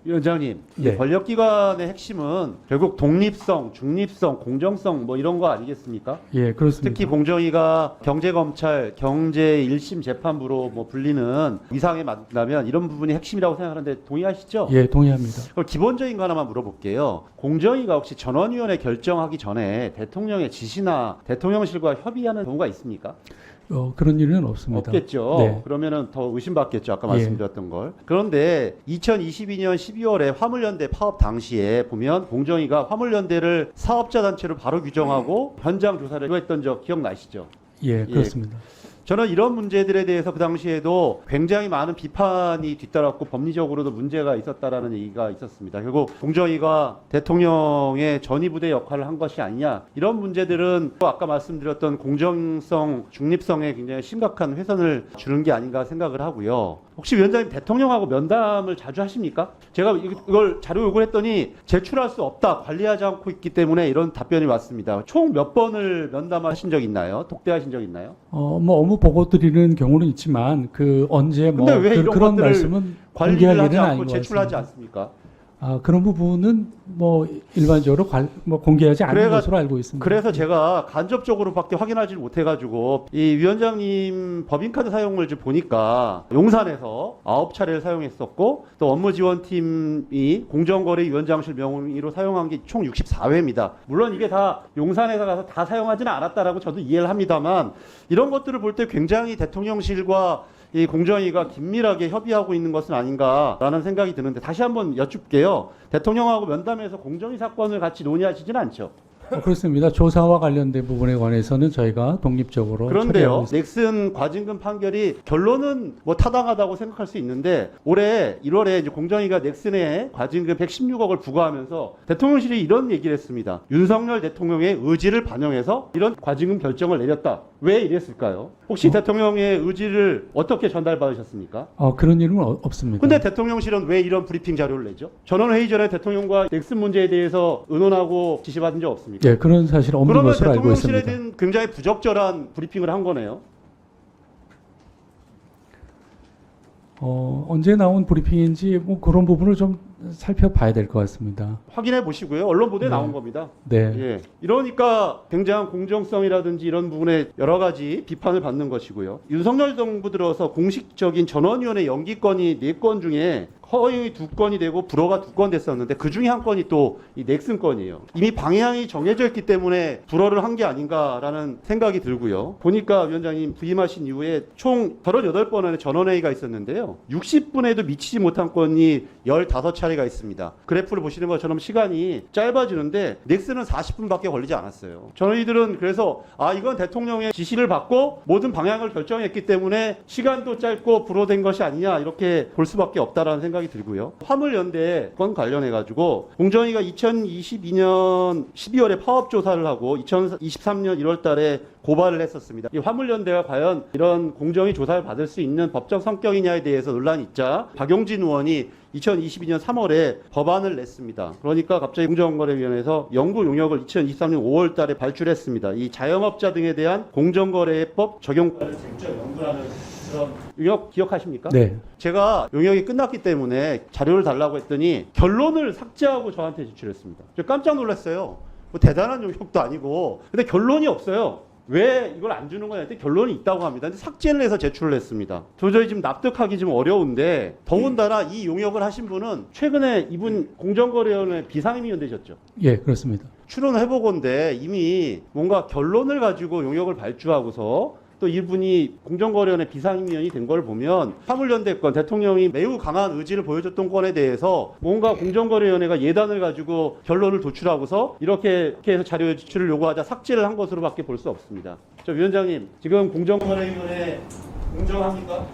위원장님, 네. 권력기관의 핵심은 결국 독립성, 중립성, 공정성 뭐 이런 거 아니겠습니까? 예, 그렇습니다. 특히 공정위가 경제검찰, 경제 1심 재판부로 뭐 불리는 위상에 만나면 이런 부분이 핵심이라고 생각하는데 동의하시죠? 예, 동의합니다. 그럼 기본적인 거 하나만 물어볼게요. 공정위가 혹시 전원위원회 결정하기 전에 대통령의 지시나 대통령실과 협의하는 경우가 있습니까? 그런 일은 없습니다. 없겠죠. 네. 그러면은 더 의심받겠죠. 아까 예. 말씀드렸던 걸. 그런데 2022년 12월에 화물연대 파업 당시에 보면 공정위가 화물연대를 사업자 단체로 바로 규정하고 현장 조사를 했던 적 기억나시죠? 예, 그렇습니다. 저는 이런 문제들에 대해서 그 당시에도 굉장히 많은 비판이 뒤따랐고 법리적으로도 문제가 있었다라는 얘기가 있었습니다. 결국 공정위가 대통령의 전위부대 역할을 한 것이 아니냐, 이런 문제들은 아까 말씀드렸던 공정성, 중립성에 굉장히 심각한 훼손을 주는 게 아닌가 생각을 하고요. 혹시 위원장님 대통령하고 면담을 자주 하십니까? 제가 이걸 자료 요구를 했더니 제출할 수 없다, 관리하지 않고 있기 때문에 이런 답변이 왔습니다. 총 몇 번을 면담하신 적 있나요? 독대하신 적 있나요? 뭐 업무 보고 드리는 경우는 있지만 언제 근데 왜 이런 그런 것들을 말씀은 관리를 공개할 하지 일은 않고 아닌 것 제출하지 같습니다. 않습니까? 그런 부분은 일반적으로 공개하지 않는 것으로 알고 있습니다. 그래서 제가 간접적으로밖에 확인하지 못해가지고 이 위원장님 법인카드 사용을 좀 보니까 용산에서 9차례를 사용했었고 또 업무지원팀이 공정거래위원장실 명의로 사용한 게 총 64회입니다. 물론 이게 다 용산에서 가서 다 사용하지는 않았다라고 저도 이해를 합니다만 이런 것들을 볼 때 굉장히 대통령실과 이 공정위가 긴밀하게 협의하고 있는 것은 아닌가라는 생각이 드는데 다시 한번 여쭙게요. 대통령하고 면담해서 공정위 사건을 같이 논의하시지는 않죠? 그렇습니다. 조사와 관련된 부분에 관해서는 저희가 독립적으로 그런데요, 처리하고 있습니다. 넥슨 과징금 판결이 결론은 뭐 타당하다고 생각할 수 있는데 올해 1월에 이제 공정위가 넥슨에 과징금 116억을 부과하면서 대통령실이 이런 얘기를 했습니다. 윤석열 대통령의 의지를 반영해서 이런 과징금 결정을 내렸다. 왜 이랬을까요? 혹시 대통령의 의지를 어떻게 전달받으셨습니까? 그런 일은 없습니다. 근데 대통령실은 왜 이런 브리핑 자료를 내죠? 전원회의 전에 대통령과 넥슨 문제에 대해서 의논하고 지시받은 적 없습니까? 예, 그런 사실은 없는 그러면 것으로 알고 대통령실에 있습니다. 대한 굉장히 부적절한 브리핑을 한 거네요. 언제 나온 브리핑인지 그런 부분을 좀 살펴봐야 될 것 같습니다. 확인해 보시고요. 언론 보도에 네. 나온 겁니다. 네. 예. 이러니까 굉장한 공정성이라든지 이런 부분에 여러 가지 비판을 받는 것이고요. 윤석열 정부 들어서 공식적인 전원위원회 연기건이 4건 중에 허용이 2건이 되고 불허가 2건 됐었는데 그 중에 한 건이 또 이 넥슨 건이에요. 이미 방향이 정해져 있기 때문에 불허를 한 게 아닌가라는 생각이 들고요. 보니까 위원장님 부임하신 이후에 총 38번의 전원회의가 있었는데요. 60분에도 미치지 못한 건이 15차례가 있습니다. 그래프를 보시는 것처럼 시간이 짧아지는데 넥슨은 40분밖에 걸리지 않았어요. 저희들은 그래서 이건 대통령의 지시를 받고 모든 방향을 결정했기 때문에 시간도 짧고 불허된 것이 아니냐 이렇게 볼 수밖에 없다라는 생각이 들고요. 화물연대 건 관련해가지고 공정위가 2022년 12월에 파업 조사를 하고 2023년 1월 달에 고발을 했었습니다. 이 화물연대가 과연 이런 공정위 조사를 받을 수 있는 법적 성격이냐에 대해서 논란이 있자 박용진 의원이 2022년 3월에 법안을 냈습니다. 그러니까 갑자기 공정거래위원회에서 연구 용역을 2023년 5월 달에 발출했습니다. 이 자영업자 등에 대한 공정거래법 적용권을 쟁점 연구라는 그런 용역 기억하십니까? 네. 제가 용역이 끝났기 때문에 자료를 달라고 했더니 결론을 삭제하고 저한테 제출했습니다. 저 깜짝 놀랐어요. 뭐 대단한 용역도 아니고. 근데 결론이 없어요. 왜 이걸 안 주는 거냐 했더니 결론이 있다고 합니다. 근데 삭제를 해서 제출을 했습니다. 도저히 지금 납득하기 좀 어려운데 더군다나 이 용역을 하신 분은 최근에 이분 공정거래위원회 비상임위원 되셨죠? 예, 그렇습니다. 출연해보건데 이미 뭔가 결론을 가지고 용역을 발주하고서 또 이분이 공정거래위원회 비상임위원이 된 걸 보면 화물연대 건 대통령이 매우 강한 의지를 보여줬던 건에 대해서 뭔가 공정거래위원회가 예단을 가지고 결론을 도출하고서 이렇게 해서 자료 제출을 요구하자 삭제를 한 것으로밖에 볼 수 없습니다. 위원장님 지금 공정거래위원회 공정합니까?